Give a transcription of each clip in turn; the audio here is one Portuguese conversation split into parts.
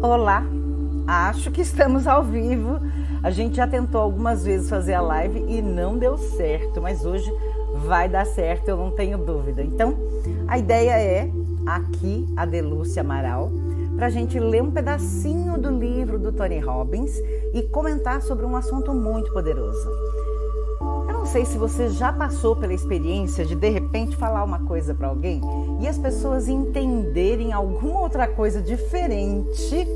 Olá, acho que estamos ao vivo. A gente já tentou algumas vezes fazer a live e não deu certo, mas hoje vai dar certo, eu não tenho dúvida. Então, a ideia é, aqui, a Delúcia Amaral, para a gente ler um pedacinho do livro do Tony Robbins e comentar sobre um assunto muito poderoso. Eu não sei se você já passou pela experiência de repente falar uma coisa para alguém e as pessoas entenderem alguma outra coisa diferente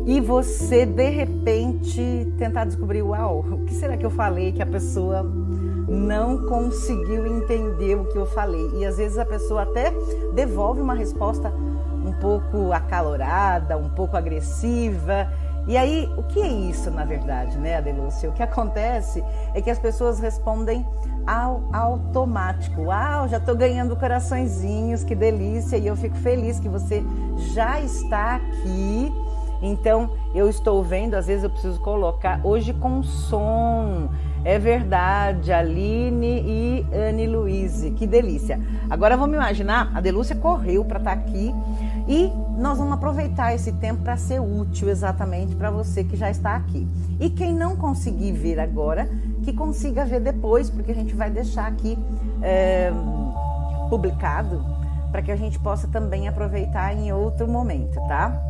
e você de repente tentar descobrir, uau, o que será que eu falei que a pessoa não conseguiu entender o que eu falei? E às vezes a pessoa até devolve uma resposta um pouco acalorada, um pouco agressiva. E aí, o que é isso na verdade, né, Adelúcia? O que acontece é que as pessoas respondem ao automático. Uau, já estou ganhando coraçõezinhos, que delícia! E eu fico feliz que você já está aqui. Então, eu estou vendo, às vezes eu preciso colocar hoje com som. É verdade, Aline e Anne Luize, que delícia. Agora vamos imaginar, a Delúcia correu para estar aqui e nós vamos aproveitar esse tempo para ser útil exatamente para você que já está aqui. E quem não conseguir ver agora, que consiga ver depois, porque a gente vai deixar aqui publicado para que a gente possa também aproveitar em outro momento, tá?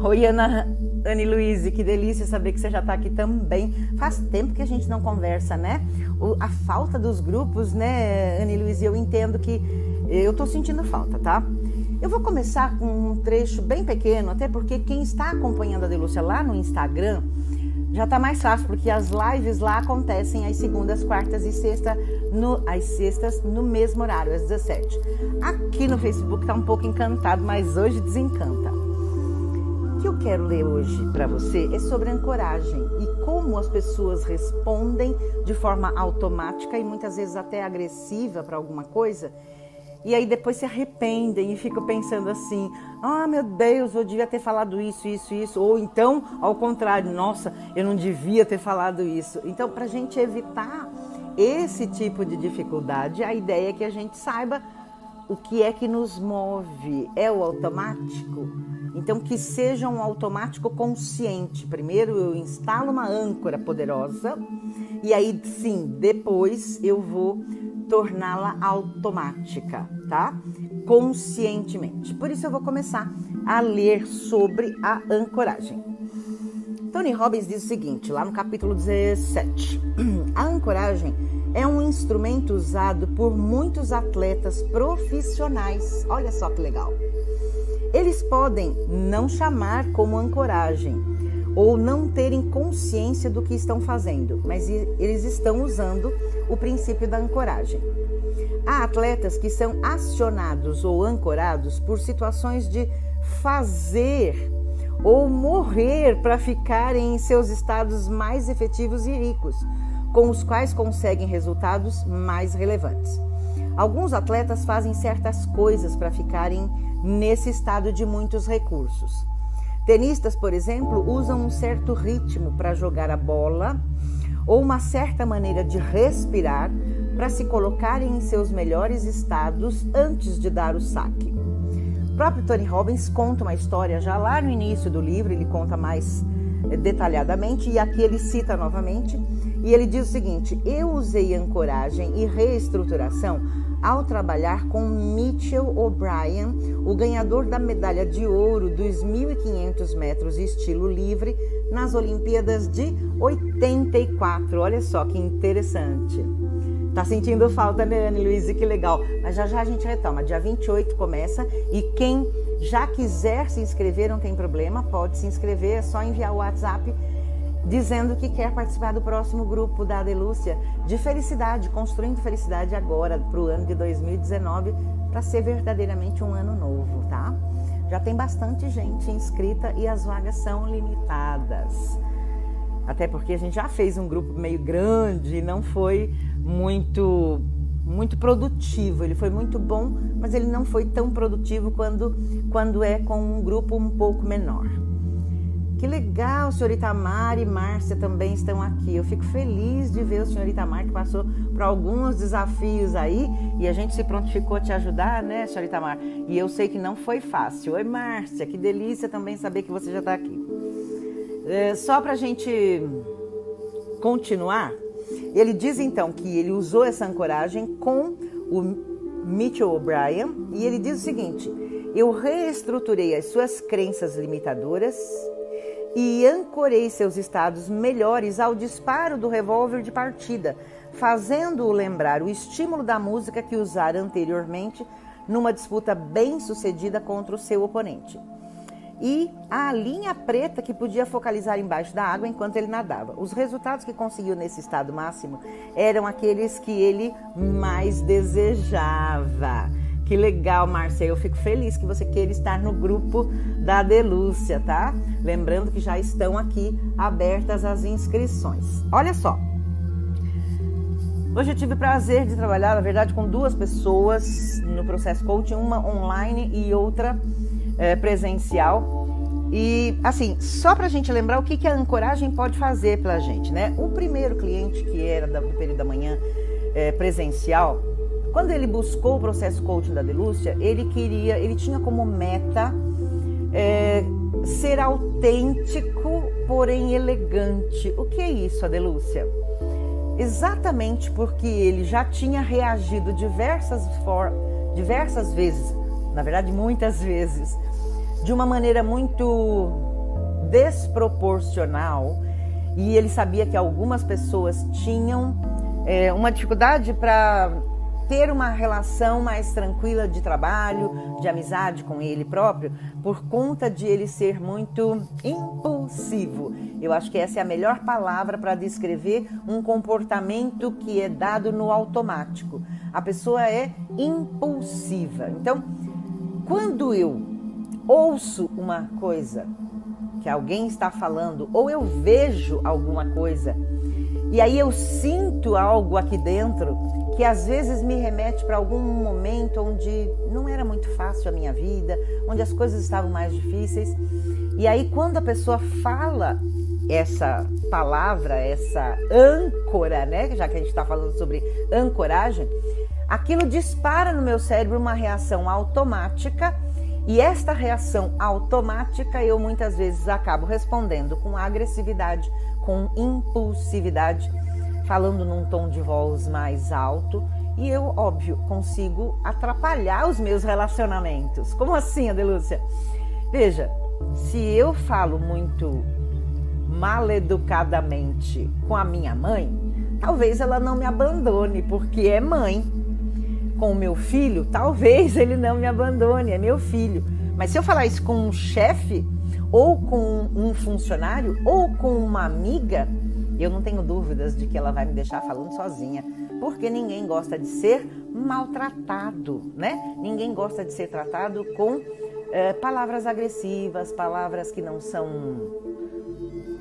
Oi, Anne Luize, que delícia saber que você já está aqui também. Faz tempo que a gente não conversa, né? A falta dos grupos, né, Anne Luize? Eu entendo que eu estou sentindo falta, tá? Eu vou começar com um trecho bem pequeno, até porque quem está acompanhando a Delúcia lá no Instagram já está mais fácil, porque as lives lá acontecem às segundas, quartas e sextas no mesmo horário, às 17. Aqui no Facebook está um pouco encantado, mas hoje desencanta. O que eu quero ler hoje para você é sobre ancoragem e como as pessoas respondem de forma automática e muitas vezes até agressiva para alguma coisa. E aí depois se arrependem e ficam pensando assim, ah, meu Deus, eu devia ter falado isso. Ou então, ao contrário, nossa, eu não devia ter falado isso. Então, para a gente evitar esse tipo de dificuldade, a ideia é que a gente saiba o que é que nos move. É o automático? Então, que seja um automático consciente. Primeiro eu instalo uma âncora poderosa e aí sim, depois eu vou torná-la automática, tá? Conscientemente. Por isso eu vou começar a ler sobre a ancoragem. Tony Robbins diz o seguinte, lá no capítulo 17. A ancoragem é um instrumento usado por muitos atletas profissionais. Olha só que legal. Eles podem não chamar como ancoragem ou não terem consciência do que estão fazendo, mas eles estão usando o princípio da ancoragem. Há atletas que são acionados ou ancorados por situações de fazer ou morrer para ficarem em seus estados mais efetivos e ricos, com os quais conseguem resultados mais relevantes. Alguns atletas fazem certas coisas para ficarem nesse estado de muitos recursos. Tenistas, por exemplo, usam um certo ritmo para jogar a bola ou uma certa maneira de respirar para se colocarem em seus melhores estados antes de dar o saque. O próprio Tony Robbins conta uma história já lá no início do livro, ele conta mais detalhadamente e aqui ele cita novamente e ele diz o seguinte: eu usei ancoragem e reestruturação ao trabalhar com Mitchell O'Brien, o ganhador da medalha de ouro dos 1.500 metros estilo livre nas Olimpíadas de 84. Olha só que interessante. Tá sentindo falta, né, Anne Luize? Que legal. Mas já a gente retoma. Dia 28 começa e quem já quiser se inscrever, não tem problema, pode se inscrever, é só enviar o WhatsApp dizendo que quer participar do próximo grupo da Delúcia de felicidade, construindo felicidade agora para o ano de 2019, para ser verdadeiramente um ano novo, tá? Já tem bastante gente inscrita e as vagas são limitadas. Até porque a gente já fez um grupo meio grande e não foi muito produtivo. Ele foi muito bom, mas ele não foi tão produtivo quando é com um grupo um pouco menor. Que legal, senhor Itamar e Márcia também estão aqui. Eu fico feliz de ver o senhor Itamar, que passou por alguns desafios aí e a gente se prontificou a te ajudar, né, senhor Itamar? E eu sei que não foi fácil. Oi, Márcia, que delícia também saber que você já está aqui. Só para a gente continuar, ele diz então que ele usou essa ancoragem com o Mitchell O'Brien e ele diz o seguinte: eu reestruturei as suas crenças limitadoras e ancorei seus estados melhores ao disparo do revólver de partida, fazendo-o lembrar o estímulo da música que usara anteriormente numa disputa bem-sucedida contra o seu oponente. E a linha preta que podia focalizar embaixo da água enquanto ele nadava. Os resultados que conseguiu nesse estado máximo eram aqueles que ele mais desejava. Que legal, Márcia, eu fico feliz que você queira estar no grupo da Adelúcia, tá? Lembrando que já estão aqui abertas as inscrições. Olha só, hoje eu tive o prazer de trabalhar, na verdade, com 2 pessoas no processo coaching, uma online e outra presencial. E, assim, só pra gente lembrar o que a ancoragem pode fazer pela gente, né? O primeiro cliente, que era do período da manhã presencial, quando ele buscou o processo coaching da Adelúcia, ele tinha como meta ser autêntico, porém elegante. O que é isso, Adelúcia? Exatamente porque ele já tinha reagido diversas vezes, na verdade muitas vezes, de uma maneira muito desproporcional, e ele sabia que algumas pessoas tinham uma dificuldade para ter uma relação mais tranquila de trabalho, de amizade com ele próprio, por conta de ele ser muito impulsivo. Eu acho que essa é a melhor palavra para descrever um comportamento que é dado no automático. A pessoa é impulsiva. Então, quando eu ouço uma coisa que alguém está falando, ou eu vejo alguma coisa, e aí eu sinto algo aqui dentro que às vezes me remete para algum momento onde não era muito fácil a minha vida, onde as coisas estavam mais difíceis. E aí quando a pessoa fala essa palavra, essa âncora, né? Já que a gente está falando sobre ancoragem, aquilo dispara no meu cérebro uma reação automática. E esta reação automática eu muitas vezes acabo respondendo com agressividade, com impulsividade, falando num tom de voz mais alto, e eu, óbvio, consigo atrapalhar os meus relacionamentos. Como assim, Adelúcia? Veja, se eu falo muito maleducadamente com a minha mãe, talvez ela não me abandone, porque é mãe. Com o meu filho, talvez ele não me abandone, é meu filho. Mas se eu falar isso com um chefe, ou com um funcionário, ou com uma amiga, eu não tenho dúvidas de que ela vai me deixar falando sozinha, porque ninguém gosta de ser maltratado, né? Ninguém gosta de ser tratado com palavras agressivas, palavras que não são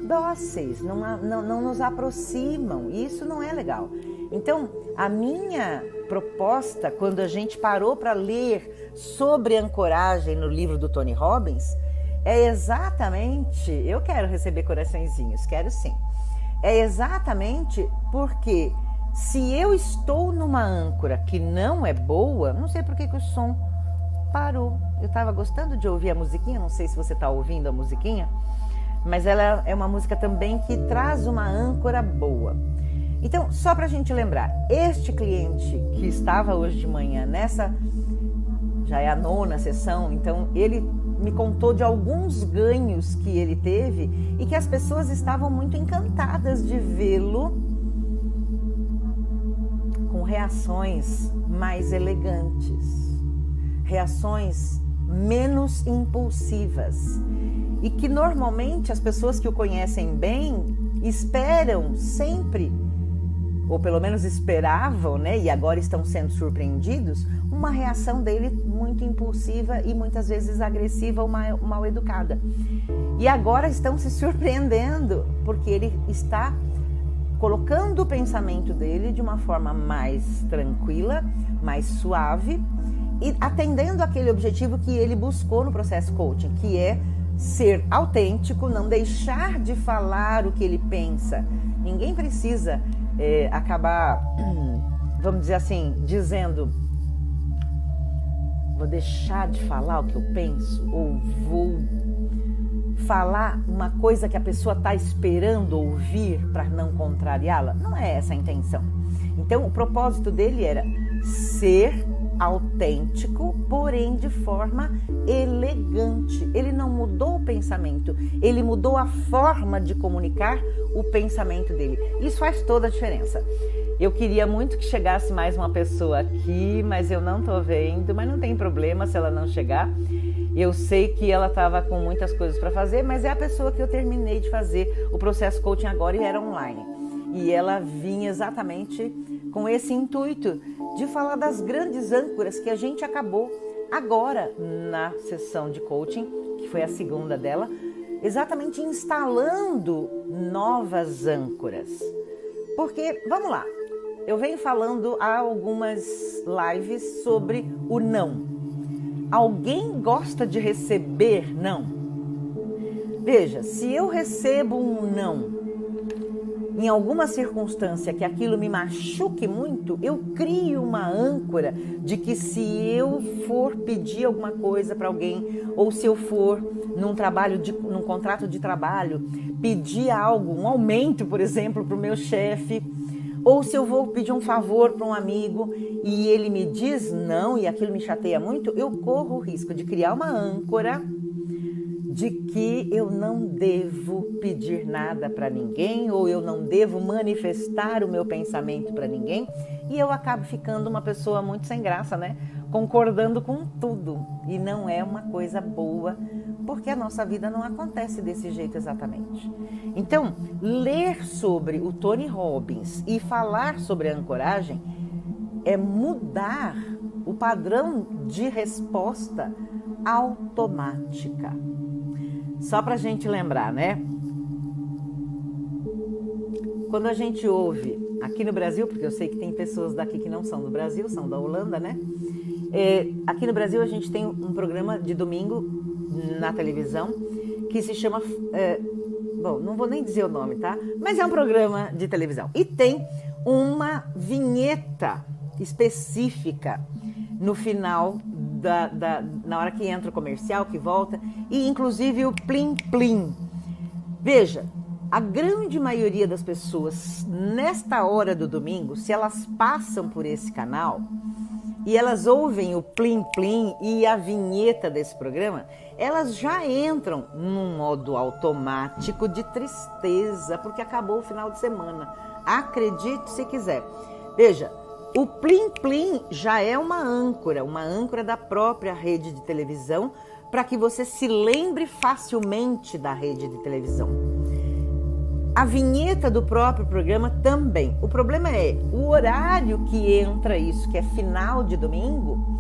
dóceis, não nos aproximam, e isso não é legal. Então, a minha proposta, quando a gente parou para ler sobre ancoragem no livro do Tony Robbins, é exatamente, eu quero receber coraçõezinhos, quero sim, é exatamente porque se eu estou numa âncora que não é boa, não sei por que o som parou. Eu estava gostando de ouvir a musiquinha, não sei se você está ouvindo a musiquinha, mas ela é uma música também que traz uma âncora boa. Então, só para a gente lembrar, este cliente que estava hoje de manhã nessa, já é a 9ª sessão, então ele me contou de alguns ganhos que ele teve e que as pessoas estavam muito encantadas de vê-lo com reações mais elegantes, reações menos impulsivas, e que normalmente as pessoas que o conhecem bem esperam sempre, ou pelo menos esperavam, né, e agora estão sendo surpreendidos, uma reação dele muito impulsiva e muitas vezes agressiva ou mal educada. E agora estão se surpreendendo, porque ele está colocando o pensamento dele de uma forma mais tranquila, mais suave, e atendendo aquele objetivo que ele buscou no processo coaching, que é ser autêntico, não deixar de falar o que ele pensa. Ninguém precisa acabar, vamos dizer assim, dizendo: vou deixar de falar o que eu penso, ou vou falar uma coisa que a pessoa está esperando ouvir para não contrariá-la. Não é essa a intenção. Então, o propósito dele era ser autêntico, porém de forma elegante. Ele não mudou o pensamento, ele mudou a forma de comunicar o pensamento dele. Isso faz toda a diferença. Eu queria muito que chegasse mais uma pessoa aqui, mas eu não estou vendo, mas não tem problema se ela não chegar. Eu sei que ela estava com muitas coisas para fazer, mas é a pessoa que eu terminei de fazer o processo coaching agora e era online. E ela vinha exatamente com esse intuito de falar das grandes âncoras que a gente acabou agora na sessão de coaching, que foi a segunda dela, exatamente instalando novas âncoras. Porque, vamos lá, eu venho falando há algumas lives sobre o não. Alguém gosta de receber não? Veja, se eu recebo um não em alguma circunstância que aquilo me machuque muito, eu crio uma âncora de que se eu for pedir alguma coisa para alguém, ou se eu for num contrato de trabalho, pedir algo, um aumento, por exemplo, para o meu chefe, ou se eu vou pedir um favor para um amigo e ele me diz não e aquilo me chateia muito, eu corro o risco de criar uma âncora de que eu não devo pedir nada para ninguém, ou eu não devo manifestar o meu pensamento para ninguém, e eu acabo ficando uma pessoa muito sem graça, né? Concordando com tudo, e não é uma coisa boa, porque a nossa vida não acontece desse jeito exatamente. Então, ler sobre o Tony Robbins e falar sobre a ancoragem é mudar o padrão de resposta automática. Só para a gente lembrar, né? Quando a gente ouve aqui no Brasil, porque eu sei que tem pessoas daqui que não são do Brasil, são da Holanda, né? Aqui no Brasil a gente tem um programa de domingo na televisão que se chama... bom, não vou nem dizer o nome, tá? Mas é um programa de televisão. E tem uma vinheta específica no final na hora que entra o comercial, que volta, e inclusive o plim plim. Veja, a grande maioria das pessoas nesta hora do domingo, se elas passam por esse canal e elas ouvem o plim plim e a vinheta desse programa, elas já entram num modo automático de tristeza, porque acabou o final de semana. Acredite se quiser. Veja, o plim plim já é uma âncora da própria rede de televisão, para que você se lembre facilmente da rede de televisão. A vinheta do próprio programa também. O problema é o horário que entra isso, que é final de domingo.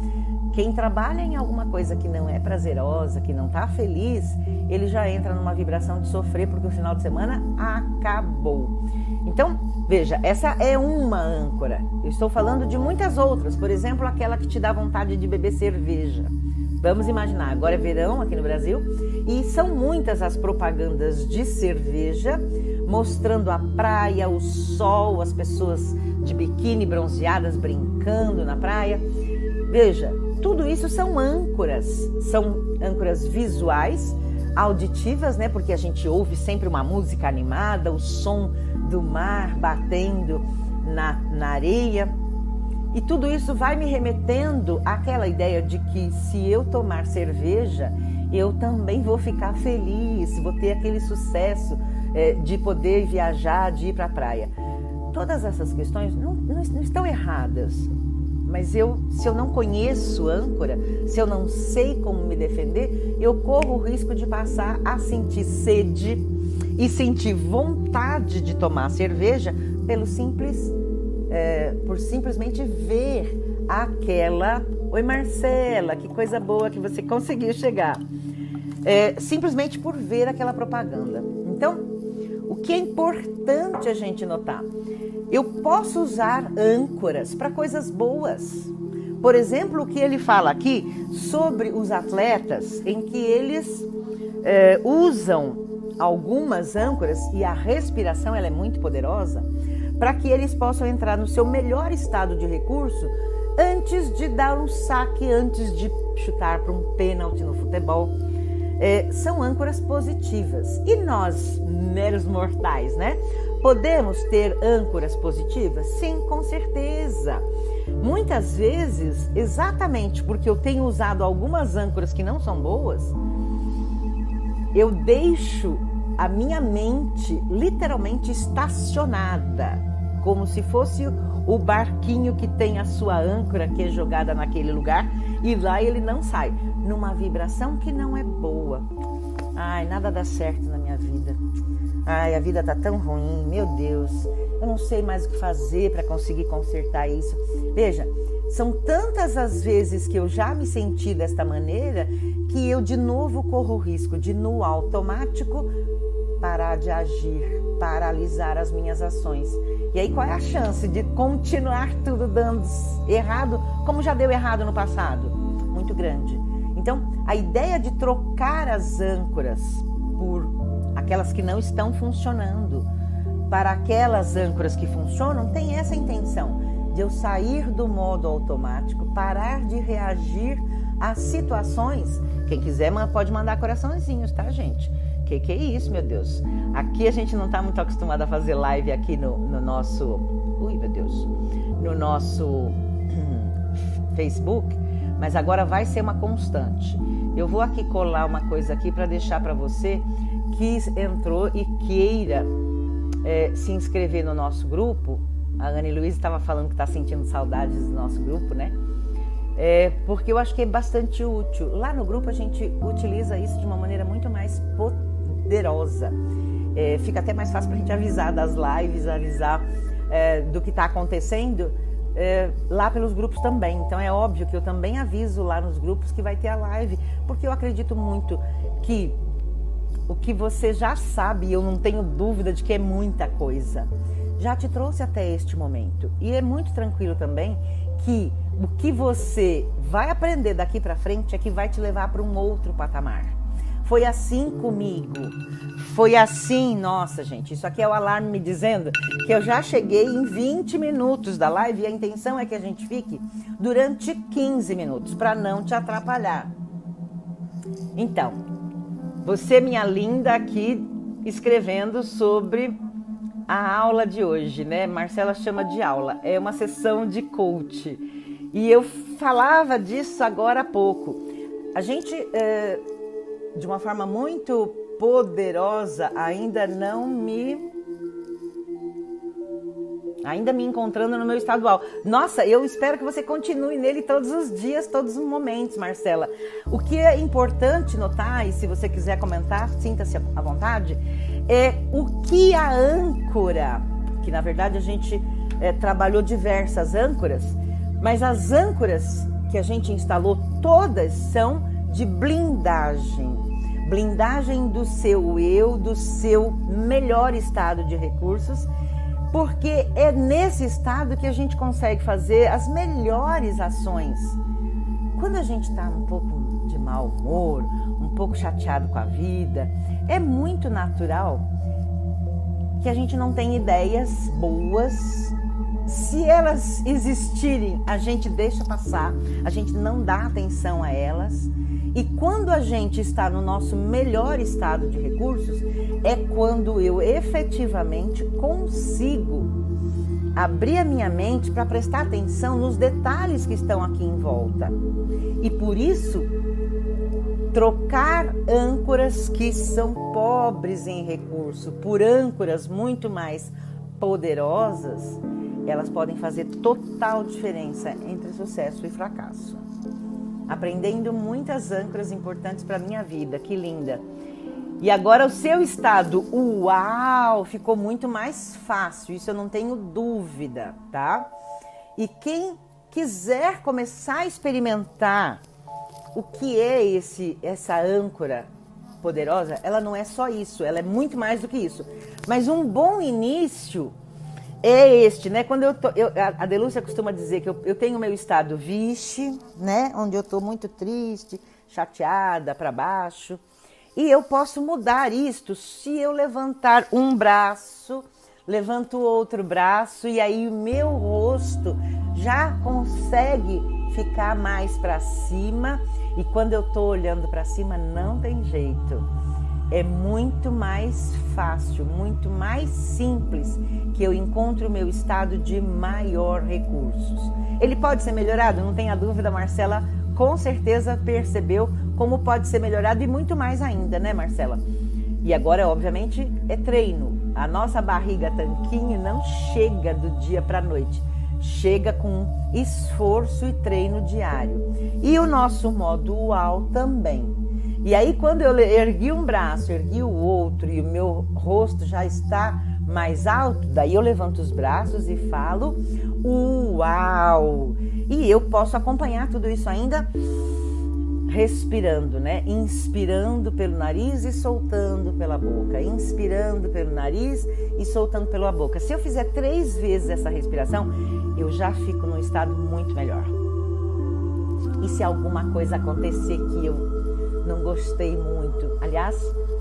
Quem trabalha em alguma coisa que não é prazerosa, que não está feliz, ele já entra numa vibração de sofrer, porque o final de semana acabou. Então, veja, essa é uma âncora. Eu estou falando de muitas outras. Por exemplo, aquela que te dá vontade de beber cerveja. Vamos imaginar, agora é verão aqui no Brasil e são muitas as propagandas de cerveja mostrando a praia, o sol, as pessoas de biquíni bronzeadas brincando na praia. Veja, tudo isso são âncoras visuais, auditivas, né? Porque a gente ouve sempre uma música animada, o som do mar batendo na areia. E tudo isso vai me remetendo àquela ideia de que se eu tomar cerveja, eu também vou ficar feliz, vou ter aquele sucesso de poder viajar, de ir para a praia. Todas essas questões não estão erradas, mas se eu não conheço âncora, se eu não sei como me defender, eu corro o risco de passar a sentir sede e sentir vontade de tomar cerveja por simplesmente ver aquela... Oi, Marcela, que coisa boa que você conseguiu chegar. Simplesmente por ver aquela propaganda. Então, o que é importante a gente notar? Eu posso usar âncoras para coisas boas. Por exemplo, o que ele fala aqui sobre os atletas, em que eles usam algumas âncoras, e a respiração ela é muito poderosa, para que eles possam entrar no seu melhor estado de recurso antes de dar um saque, antes de chutar para um pênalti no futebol. São âncoras positivas. E nós, meros mortais, né? Podemos ter âncoras positivas? Sim, com certeza. Muitas vezes, exatamente porque eu tenho usado algumas âncoras que não são boas, eu deixo a minha mente literalmente estacionada, como se fosse o barquinho que tem a sua âncora que é jogada naquele lugar e lá ele não sai, numa vibração que não é boa. Ai, nada dá certo na minha vida. Ai, a vida tá tão ruim, meu Deus. Eu não sei mais o que fazer para conseguir consertar isso. Veja, são tantas as vezes que eu já me senti desta maneira que eu de novo corro o risco de, no automático, parar de agir, paralisar as minhas ações. E aí qual é a chance de continuar tudo dando errado, como já deu errado no passado? Muito grande. Então, a ideia de trocar as âncoras por aquelas que não estão funcionando para aquelas âncoras que funcionam tem essa intenção de eu sair do modo automático, parar de reagir às situações. Quem quiser pode mandar coraçõezinhos, tá, gente? Que é isso, meu Deus? Aqui a gente não está muito acostumado a fazer live aqui no nosso... Ui, meu Deus! No nosso Facebook, mas agora vai ser uma constante. Eu vou aqui colar uma coisa aqui para deixar para você que entrou e queira se inscrever no nosso grupo. A Anne Luiz estava falando que está sentindo saudades do nosso grupo, né? Porque eu acho que é bastante útil. Lá no grupo a gente utiliza isso de uma maneira muito mais poderosa. Fica até mais fácil para a gente avisar das lives, avisar do que está acontecendo lá pelos grupos também. Então é óbvio que eu também aviso lá nos grupos que vai ter a live, porque eu acredito muito que o que você já sabe, eu não tenho dúvida de que é muita coisa, já te trouxe até este momento. E é muito tranquilo também que o que você vai aprender daqui para frente é que vai te levar para um outro patamar. Foi assim comigo, foi assim, nossa gente, isso aqui é o alarme me dizendo que eu já cheguei em 20 minutos da live e a intenção é que a gente fique durante 15 minutos para não te atrapalhar. Então, você, minha linda, aqui escrevendo sobre a aula de hoje, né? Marcela chama de aula, é uma sessão de coach. E eu falava disso agora há pouco. A gente, de uma forma muito poderosa, ainda me encontrando no meu estadual. Nossa, eu espero que você continue nele todos os dias, todos os momentos, Marcela. O que é importante notar, e se você quiser comentar, sinta-se à vontade, é o que a âncora, que na verdade a gente trabalhou diversas âncoras, mas as âncoras que a gente instalou todas são de blindagem. Blindagem do seu eu, do seu melhor estado de recursos, porque é nesse estado que a gente consegue fazer as melhores ações. Quando a gente está um pouco de mau humor, um pouco chateado com a vida, é muito natural que a gente não tenha ideias boas. Se elas existirem, a gente deixa passar, a gente não dá atenção a elas. E quando a gente está no nosso melhor estado de recursos, é quando eu efetivamente consigo abrir a minha mente para prestar atenção nos detalhes que estão aqui em volta. E por isso, trocar âncoras que são pobres em recurso por âncoras muito mais poderosas, elas podem fazer total diferença entre sucesso e fracasso. Aprendendo muitas âncoras importantes para a minha vida, que linda! E agora o seu estado, uau, ficou muito mais fácil, isso eu não tenho dúvida, tá? E quem quiser começar a experimentar o que é essa âncora poderosa, ela não é só isso, ela é muito mais do que isso. Mas um bom início é este, né? Quando a Delúcia costuma dizer que eu tenho o meu estado vixe, né? Onde eu estou muito triste, chateada, para baixo. E eu posso mudar isto se eu levantar um braço, levanto o outro braço e aí o meu rosto já consegue ficar mais para cima. E quando eu tô olhando para cima não tem jeito. É muito mais fácil, muito mais simples que eu encontro o meu estado de maior recursos. Ele pode ser melhorado? Não tenha dúvida, Marcela com certeza percebeu como pode ser melhorado e muito mais ainda, né, Marcela? E agora, obviamente, é treino. A nossa barriga tanquinho não chega do dia para a noite. Chega com esforço e treino diário. E o nosso modo UAU também. E aí, quando eu ergui um braço, ergui o outro e o meu rosto já está mais alto, daí eu levanto os braços e falo uau! E eu posso acompanhar tudo isso ainda respirando, né? Inspirando pelo nariz e soltando pela boca. Inspirando pelo nariz e soltando pela boca. Se eu fizer 3 vezes essa respiração, eu já fico num estado muito melhor. E se alguma coisa acontecer que eu não gostei muito, aliás,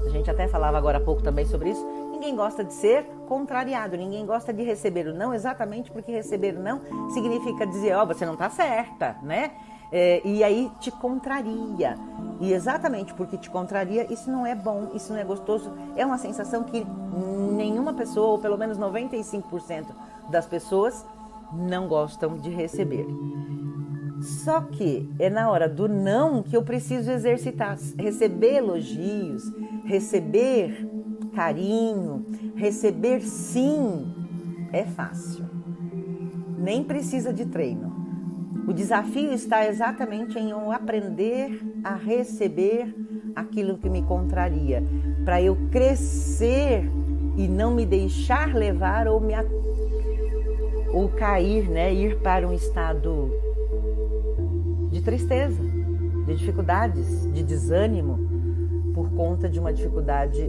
a gente até falava agora há pouco também sobre isso, ninguém gosta de ser contrariado, ninguém gosta de receber o não, exatamente porque receber o não significa dizer, você não está certa, né? E aí te contraria. E exatamente porque te contraria, isso não é bom, isso não é gostoso. É uma sensação que nenhuma pessoa, ou pelo menos 95% das pessoas, não gostam de receber. Só que é na hora do não que eu preciso exercitar. Receber elogios, receber carinho, receber sim, é fácil. Nem precisa de treino. O desafio está exatamente em eu aprender a receber aquilo que me contraria, para eu crescer e não me deixar levar ou cair, né? Ir para um estado de tristeza, de dificuldades, de desânimo, por conta de uma dificuldade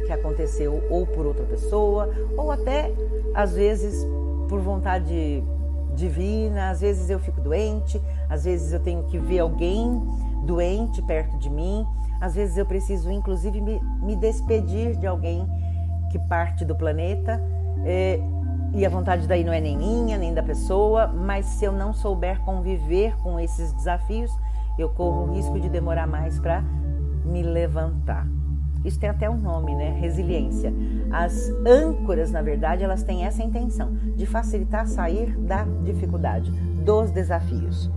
que aconteceu ou por outra pessoa, ou até, às vezes, por vontade divina. Às vezes eu fico doente, às vezes eu tenho que ver alguém doente perto de mim, às vezes eu preciso, inclusive, me despedir de alguém que parte do planeta, e a vontade daí não é nem minha, nem da pessoa, mas se eu não souber conviver com esses desafios, eu corro o risco de demorar mais para me levantar. Isso tem até um nome, né? Resiliência. As âncoras, na verdade, elas têm essa intenção de facilitar sair da dificuldade, dos desafios.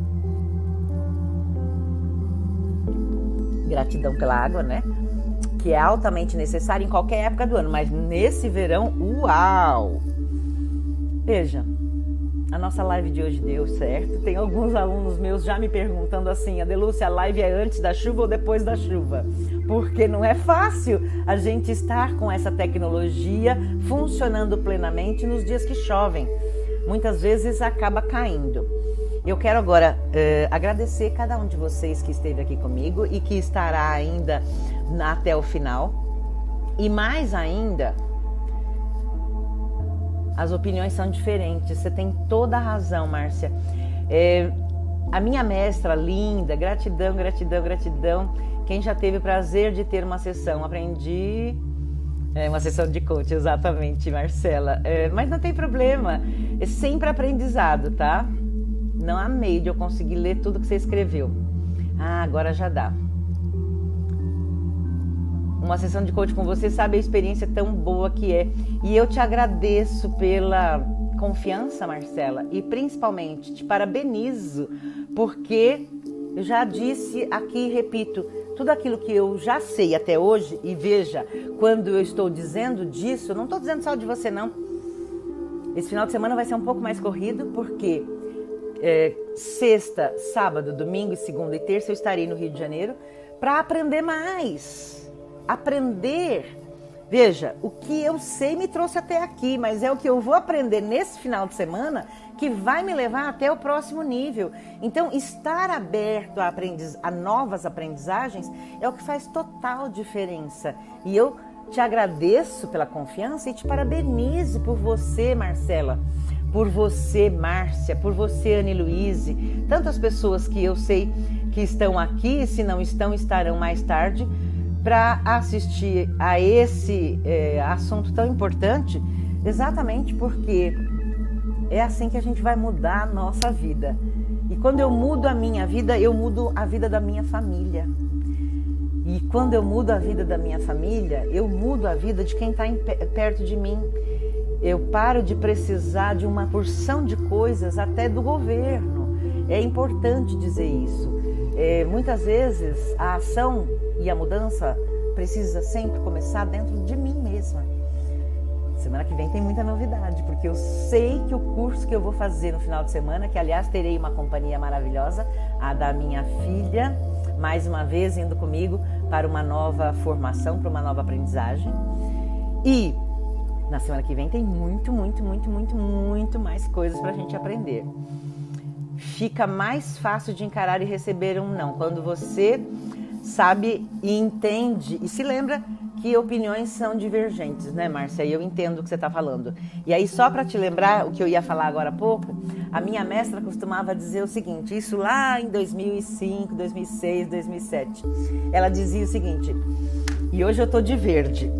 Gratidão pela água, né? Que é altamente necessária em qualquer época do ano, mas nesse verão, uau! Veja, a nossa live de hoje deu certo. Tem alguns alunos meus já me perguntando assim, Adelúcia, a live é antes da chuva ou depois da chuva? Porque não é fácil a gente estar com essa tecnologia funcionando plenamente nos dias que chovem. Muitas vezes acaba caindo. Eu quero agora agradecer cada um de vocês que esteve aqui comigo e que estará ainda até o final. E mais ainda, as opiniões são diferentes. Você tem toda a razão, Márcia. A minha mestra linda, gratidão, gratidão, gratidão. Quem já teve o prazer de ter uma sessão, aprendi... uma sessão de coach, exatamente, Marcela. Mas não tem problema, é sempre aprendizado, tá? Não há meio de eu conseguir ler tudo que você escreveu. Agora já dá. Uma sessão de coach com você, sabe a experiência tão boa que é. E eu te agradeço pela confiança, Marcela, e principalmente te parabenizo, porque eu já disse aqui e repito, tudo aquilo que eu já sei até hoje, e veja, quando eu estou dizendo disso, eu não estou dizendo só de você, não. Esse final de semana vai ser um pouco mais corrido, porque sexta, sábado, domingo e segunda e terça eu estarei no Rio de Janeiro para aprender mais. Aprender, veja, o que eu sei me trouxe até aqui, mas é o que eu vou aprender nesse final de semana que vai me levar até o próximo nível. Então, estar aberto a novas aprendizagens é o que faz total diferença. E eu te agradeço pela confiança e te parabenizo por você, Marcela, por você, Márcia, por você, Anne Luíse, tantas pessoas que eu sei que estão aqui, se não estão, estarão mais tarde, para assistir a esse assunto tão importante, exatamente porque é assim que a gente vai mudar a nossa vida. E quando eu mudo a minha vida, eu mudo a vida da minha família. E quando eu mudo a vida da minha família, eu mudo a vida de quem está perto de mim. Eu paro de precisar de uma porção de coisas até do governo. É importante dizer isso. Muitas vezes a ação e a mudança precisa sempre começar dentro de mim mesma. Semana que vem tem muita novidade, porque eu sei que o curso que eu vou fazer no final de semana, que aliás terei uma companhia maravilhosa, a da minha filha, mais uma vez indo comigo para uma nova formação, para uma nova aprendizagem. E na semana que vem tem muito mais coisas para a gente aprender. Fica mais fácil de encarar e receber um não, quando você sabe e entende e se lembra que opiniões são divergentes, né, Márcia? E eu entendo o que você está falando. E aí, só para te lembrar o que eu ia falar agora há pouco, a minha mestra costumava dizer o seguinte, isso lá em 2005, 2006, 2007. Ela dizia o seguinte, e hoje eu tô de verde.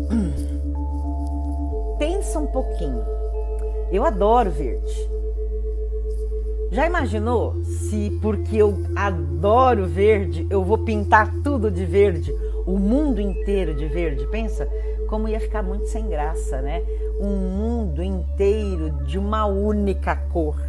Pensa um pouquinho. Eu adoro verde. Já imaginou se porque eu adoro verde, eu vou pintar tudo de verde, o mundo inteiro de verde? Pensa como ia ficar muito sem graça, né? Um mundo inteiro de uma única cor.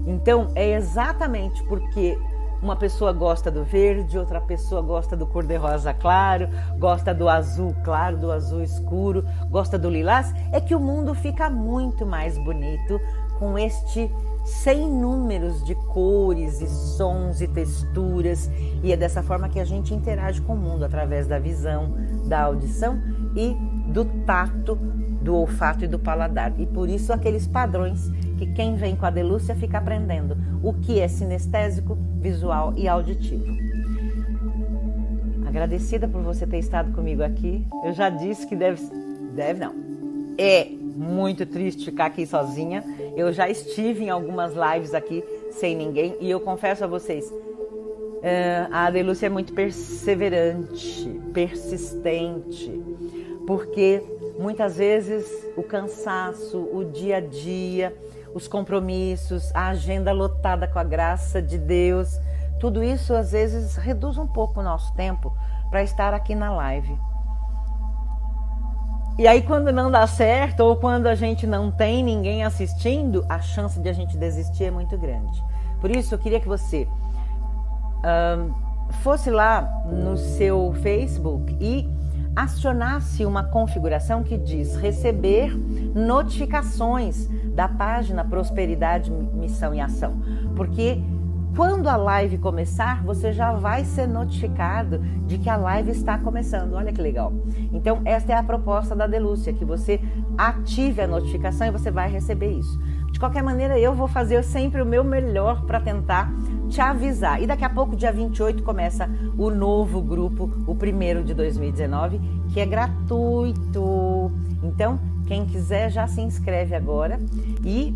Então, é exatamente porque uma pessoa gosta do verde, outra pessoa gosta do cor-de-rosa claro, gosta do azul claro, do azul escuro, gosta do lilás, é que o mundo fica muito mais bonito com este sem números de cores e sons e texturas, e é dessa forma que a gente interage com o mundo, através da visão, da audição e do tato, do olfato e do paladar. E por isso aqueles padrões que quem vem com a Delúcia fica aprendendo o que é sinestésico, visual e auditivo. Agradecida por você ter estado comigo aqui. Eu já disse que é muito triste ficar aqui sozinha. Eu já estive em algumas lives aqui sem ninguém e eu confesso a vocês, a Delúcia é muito perseverante, persistente, porque muitas vezes o cansaço, o dia a dia, os compromissos, a agenda lotada com a graça de Deus, tudo isso às vezes reduz um pouco o nosso tempo para estar aqui na live. E aí quando não dá certo ou quando a gente não tem ninguém assistindo, a chance de a gente desistir é muito grande. Por isso eu queria que você fosse lá no seu Facebook e acionasse uma configuração que diz receber notificações da página Prosperidade, Missão e Ação. Porque quando a live começar, você já vai ser notificado de que a live está começando. Olha que legal. Então, esta é a proposta da Delúcia, que você ative a notificação e você vai receber isso. De qualquer maneira, eu vou fazer sempre o meu melhor para tentar te avisar. E daqui a pouco, dia 28, começa o novo grupo, o primeiro de 2019, que é gratuito. Então, quem quiser já se inscreve agora e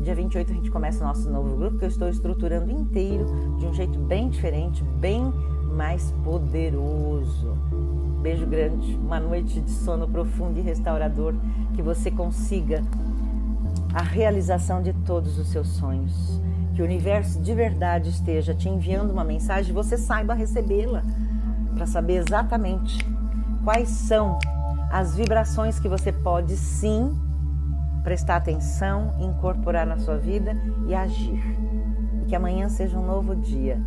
dia 28 a gente começa o nosso novo grupo, que eu estou estruturando inteiro de um jeito bem diferente, bem mais poderoso. Beijo grande, uma noite de sono profundo e restaurador, que você consiga a realização de todos os seus sonhos. Que o universo de verdade esteja te enviando uma mensagem e você saiba recebê-la, para saber exatamente quais são as vibrações que você pode sim prestar atenção, incorporar na sua vida e agir. E que amanhã seja um novo dia.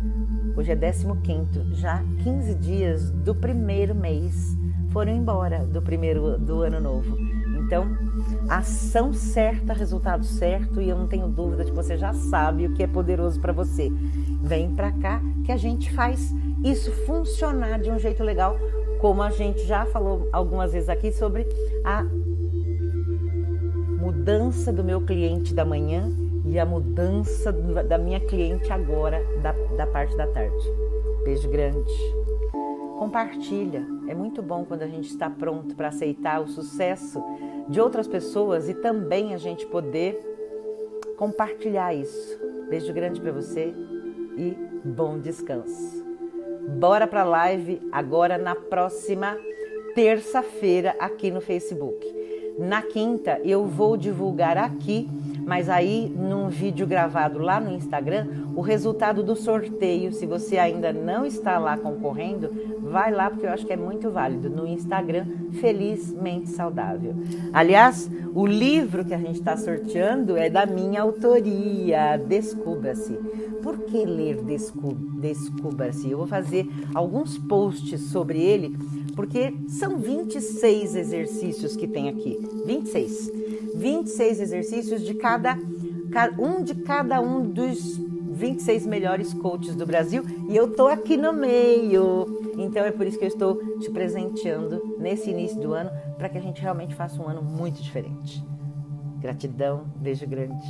Hoje é 15º, já 15 dias do primeiro mês foram embora do ano novo. Então, ação certa, resultado certo, e eu não tenho dúvida de que você já sabe o que é poderoso para você. Vem para cá que a gente faz isso funcionar de um jeito legal, como a gente já falou algumas vezes aqui sobre a mudança do meu cliente da manhã e a mudança da minha cliente agora, da parte da tarde. Beijo grande. Compartilha. É muito bom quando a gente está pronto para aceitar o sucesso de outras pessoas e também a gente poder compartilhar isso. Beijo grande para você e bom descanso. Bora pra live agora na próxima terça-feira aqui no Facebook. Na quinta eu vou divulgar aqui, mas aí num vídeo gravado lá no Instagram, o resultado do sorteio. Se você ainda não está lá concorrendo, vai lá porque eu acho que é muito válido. No Instagram, Felizmente Saudável. Aliás, o livro que a gente está sorteando é da minha autoria, Descubra-se. Por que ler Descubra-se? Eu vou fazer alguns posts sobre ele, porque são 26 exercícios que tem aqui. 26 exercícios de cada um dos 26 melhores coaches do Brasil, e eu tô aqui no meio. Então é por isso que eu estou te presenteando nesse início do ano, para que a gente realmente faça um ano muito diferente. Gratidão, beijo grande.